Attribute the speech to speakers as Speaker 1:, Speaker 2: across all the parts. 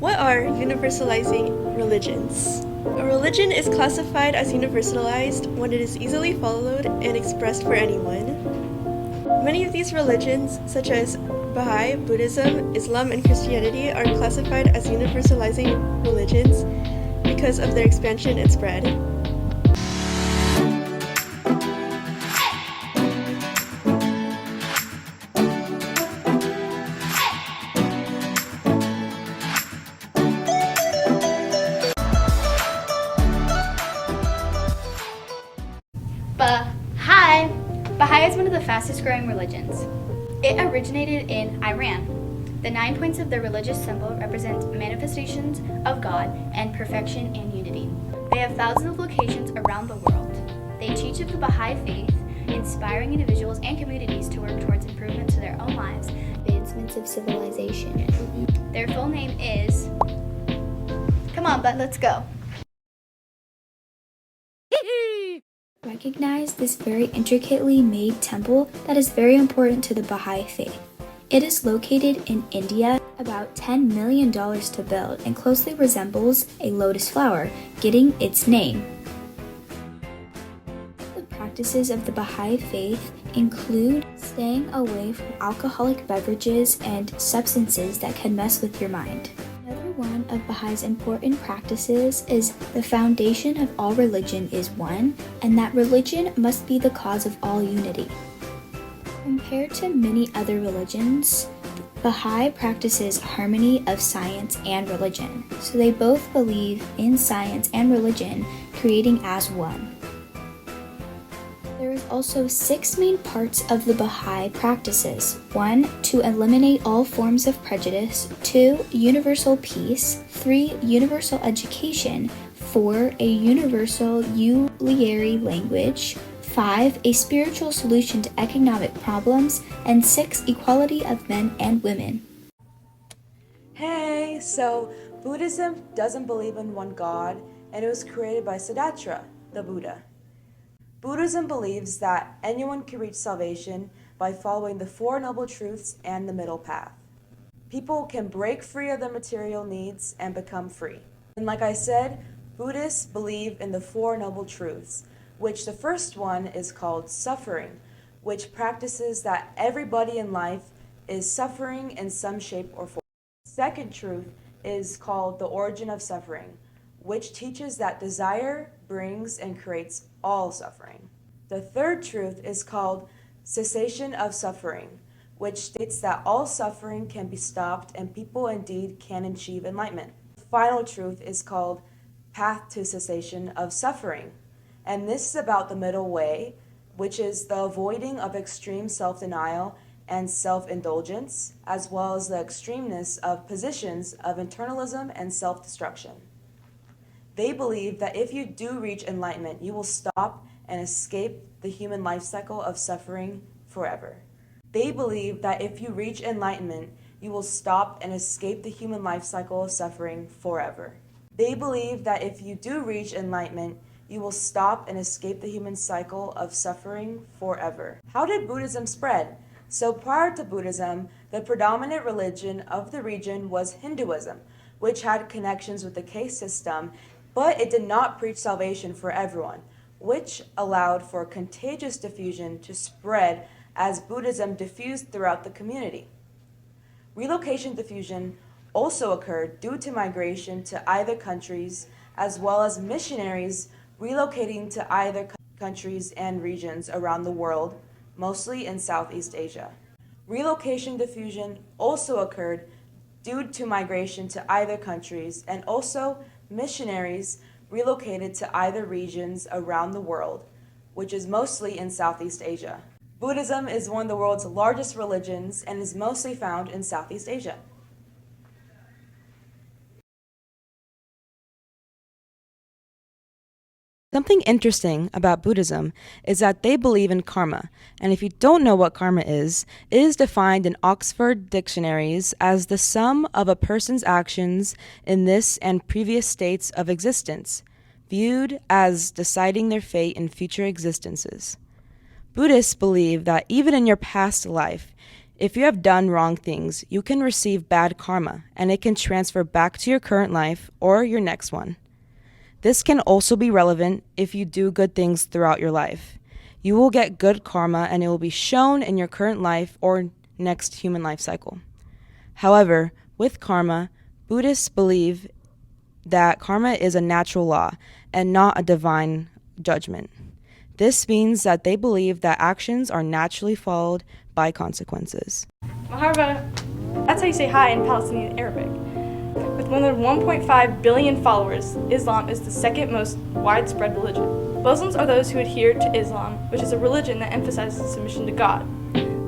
Speaker 1: What are universalizing religions? A religion is classified as universalized when it is easily followed and expressed for anyone. Many of these religions, such as Baha'i, Buddhism, Islam, and Christianity, are classified as universalizing religions because of their expansion and spread.
Speaker 2: Baha'i is one of the fastest growing religions. It originated in Iran. The 9 points of the religious symbol represent manifestations of God and perfection and unity. They have thousands of locations around the world. They teach of the Baha'i faith, inspiring individuals and communities to work towards improvement to their own lives,
Speaker 3: advancements of civilization.
Speaker 2: Their full name is... Come on, bud, let's go.
Speaker 3: Recognize this very intricately made temple that is very important to the Baha'i faith. It is located in India, about $10 million to build, and closely resembles a lotus flower, getting its name. The practices of the Baha'i faith include staying away from alcoholic beverages and substances that can mess with your mind. Another one of Baha'is important practices is the foundation of all religion is one, and that religion must be the cause of all unity. Compared to many other religions, Baha'i practices harmony of science and religion, so they both believe in science and religion creating as one. There is also 6 main parts of the Baha'i practices. 1. To eliminate all forms of prejudice. 2. Universal peace. 3. Universal education. 4. A universal Uliari language. 5. A spiritual solution to economic problems. And 6. Equality of men and women.
Speaker 4: Hey, so Buddhism doesn't believe in one God, and it was created by Siddhartha, the Buddha. Buddhism believes that anyone can reach salvation by following the Four Noble Truths and the Middle Path. People can break free of their material needs and become free. And like I said, Buddhists believe in the Four Noble Truths, which the first one is called suffering, which practices that everybody in life is suffering in some shape or form. Second truth is called the origin of suffering, which teaches that desire brings and creates all suffering. The third truth is called cessation of suffering, which states that all suffering can be stopped and people indeed can achieve enlightenment. The final truth is called path to cessation of suffering, and this is about the middle way, which is the avoiding of extreme self-denial and self-indulgence, as well as the extremeness of positions of internalism and self-destruction. They believe that if you do reach enlightenment, you will stop and escape the human life cycle of suffering forever. They believe that if you reach enlightenment, you will stop and escape the human life cycle of suffering forever. They believe that if you do reach enlightenment, you will stop and escape the human cycle of suffering forever. How did Buddhism spread? So prior to Buddhism, the predominant religion of the region was Hinduism, which had connections with the caste system, but it did not preach salvation for everyone, which allowed for contagious diffusion to spread as Buddhism diffused throughout the community. Relocation diffusion also occurred due to migration to either countries, as well as missionaries relocating to either countries and regions around the world, mostly in Southeast Asia. Relocation diffusion also occurred due to migration to either countries, and also missionaries relocated to either regions around the world, which is mostly in Southeast Asia. Buddhism is one of the world's largest religions and is mostly found in Southeast Asia.
Speaker 5: Something interesting about Buddhism is that they believe in karma, and if you don't know what karma is, it is defined in Oxford dictionaries as the sum of a person's actions in this and previous states of existence, viewed as deciding their fate in future existences. Buddhists believe that even in your past life, If you have done wrong things, you can receive bad karma, and it can transfer back to your current life or your next one. This can also be relevant if you do good things throughout your life. You will get good karma, and it will be shown in your current life or next human life cycle. However, with karma, Buddhists believe that karma is a natural law and not a divine judgment. This means that they believe that actions are naturally followed by consequences.
Speaker 6: Marhaba, that's how you say hi in Palestinian Arabic. With more than 1.5 billion followers, Islam is the second most widespread religion. Muslims are those who adhere to Islam, which is a religion that emphasizes submission to God.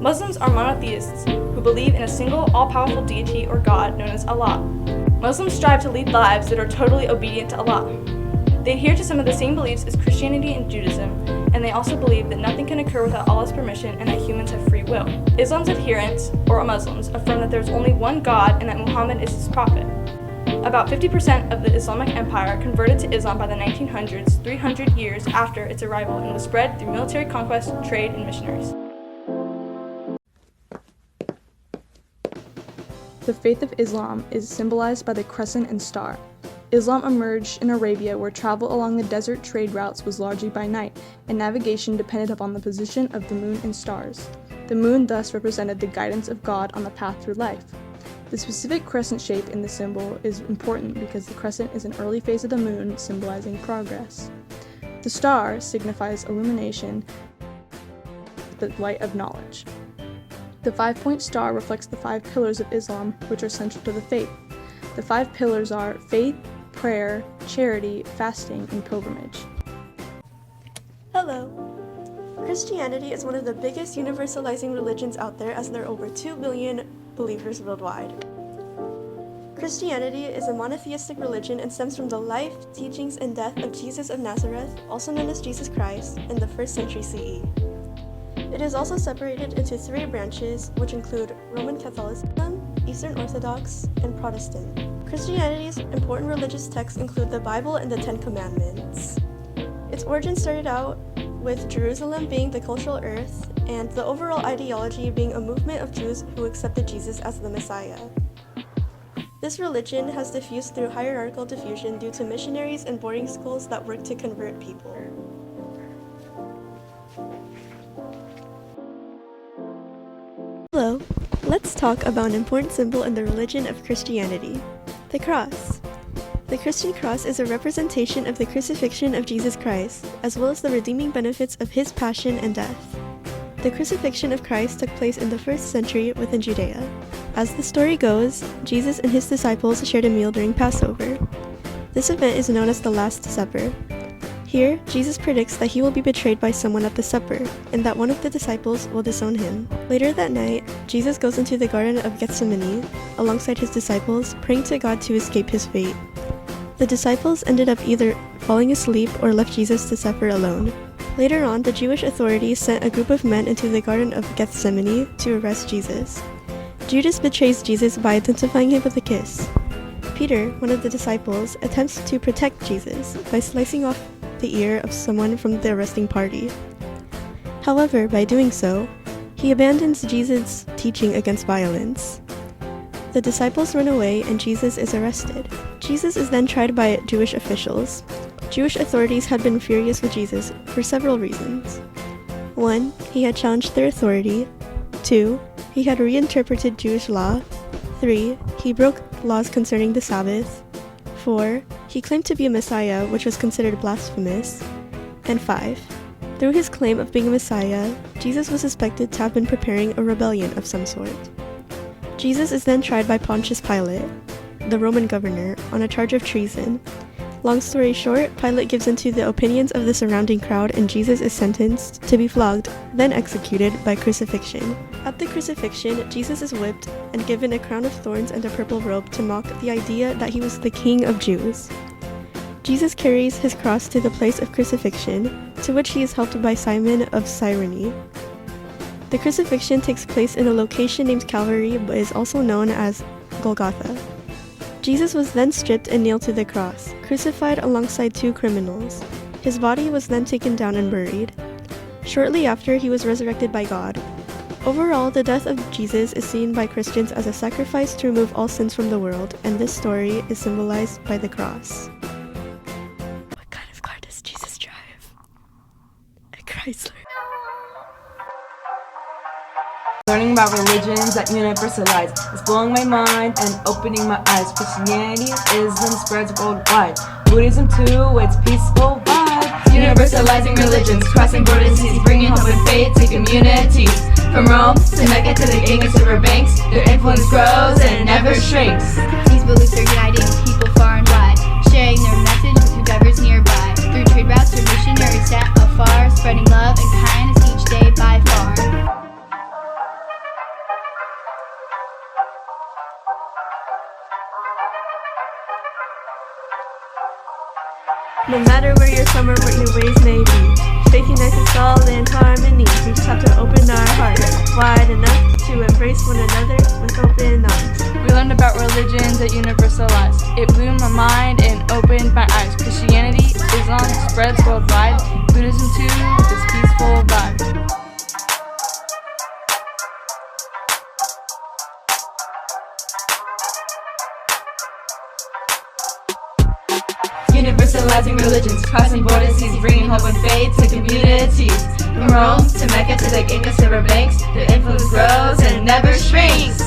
Speaker 6: Muslims are monotheists who believe in a single all-powerful deity or God known as Allah. Muslims strive to lead lives that are totally obedient to Allah. They adhere to some of the same beliefs as Christianity and Judaism, and they also believe that nothing can occur without Allah's permission and that humans have free will. Islam's adherents, or Muslims, affirm that there is only one God and that Muhammad is his prophet. About 50% of the Islamic Empire converted to Islam by the 1900s, 300 years after its arrival, and was spread through military conquest, trade, and missionaries.
Speaker 7: The faith of Islam is symbolized by the crescent and star. Islam emerged in Arabia, where travel along the desert trade routes was largely by night, and navigation depended upon the position of the moon and stars. The moon thus represented the guidance of God on the path through life. The specific crescent shape in the symbol is important because the crescent is an early phase of the moon, symbolizing progress. The star signifies illumination, the light of knowledge. The 5-point star reflects the 5 pillars of Islam, which are central to the faith. The 5 pillars are faith, prayer, charity, fasting, and pilgrimage.
Speaker 1: Hello. Christianity is one of the biggest universalizing religions out there, as there are over 2 billion believers worldwide. Christianity is a monotheistic religion and stems from the life, teachings, and death of Jesus of Nazareth, also known as Jesus Christ, in the 1st century CE. It is also separated into 3 branches, which include Roman Catholicism, Eastern Orthodox, and Protestant. Christianity's important religious texts include the Bible and the 10 Commandments. Its origin started out with Jerusalem being the cultural earth, and the overall ideology being a movement of Jews who accepted Jesus as the Messiah. This religion has diffused through hierarchical diffusion due to missionaries and boarding schools that work to convert people. Hello, let's talk about an important symbol in the religion of Christianity, the cross. The Christian cross is a representation of the crucifixion of Jesus Christ, as well as the redeeming benefits of his passion and death. The crucifixion of Christ took place in the 1st century within Judea. As the story goes, Jesus and his disciples shared a meal during Passover. This event is known as the Last Supper. Here, Jesus predicts that he will be betrayed by someone at the supper, and that one of the disciples will disown him. Later that night, Jesus goes into the Garden of Gethsemane alongside his disciples, praying to God to escape his fate. The disciples ended up either falling asleep or left Jesus to suffer alone. Later on, the Jewish authorities sent a group of men into the Garden of Gethsemane to arrest Jesus. Judas betrays Jesus by identifying him with a kiss. Peter, one of the disciples, attempts to protect Jesus by slicing off the ear of someone from the arresting party. However, by doing so, he abandons Jesus' teaching against violence. The disciples run away and Jesus is arrested. Jesus is then tried by Jewish officials. Jewish authorities had been furious with Jesus for several reasons. 1. He had challenged their authority. 2. He had reinterpreted Jewish law. 3. He broke laws concerning the Sabbath. 4. He claimed to be a Messiah, which was considered blasphemous. And 5. Through his claim of being a Messiah, Jesus was suspected to have been preparing a rebellion of some sort. Jesus is then tried by Pontius Pilate, the Roman governor, on a charge of treason. Long story short, Pilate gives in to the opinions of the surrounding crowd and Jesus is sentenced to be flogged, then executed by crucifixion. At the crucifixion, Jesus is whipped and given a crown of thorns and a purple robe to mock the idea that he was the King of Jews. Jesus carries his cross to the place of crucifixion, to which he is helped by Simon of Cyrene. The crucifixion takes place in a location named Calvary, but is also known as Golgotha. Jesus was then stripped and nailed to the cross, crucified alongside 2 criminals. His body was then taken down and buried. Shortly after, he was resurrected by God. Overall, the death of Jesus is seen by Christians as a sacrifice to remove all sins from the world, and this story is symbolized by the cross. What kind of car does Jesus drive? A Chrysler.
Speaker 5: Learning about religions that universalize is blowing my mind and opening my eyes. Christianity, Islam spreads worldwide. Buddhism too, it's peaceful vibes.
Speaker 8: Universalizing religions, crossing borders, he's bringing hope and faith to communities. From Rome to Mecca to the Ganges river banks, their influence grows and it never shrinks.
Speaker 2: These beliefs are uniting people far and wide, sharing their message with whoever's nearby. Through trade routes or missionaries sent afar, spreading love and kindness each day by far.
Speaker 1: No matter where you're from or what your ways may be, faith unites us all in harmony. We just have to open our hearts wide enough to embrace one another with open arms.
Speaker 6: We learned about religions that universalized. It blew my mind and opened my eyes. Christianity, Islam spreads worldwide. Buddhism too, with its peaceful vibe.
Speaker 8: Universalizing religions, crossing borders, he's bringing hope and faith to communities. From Rome to Mecca to the Ganges river banks, their influence grows and it never shrinks.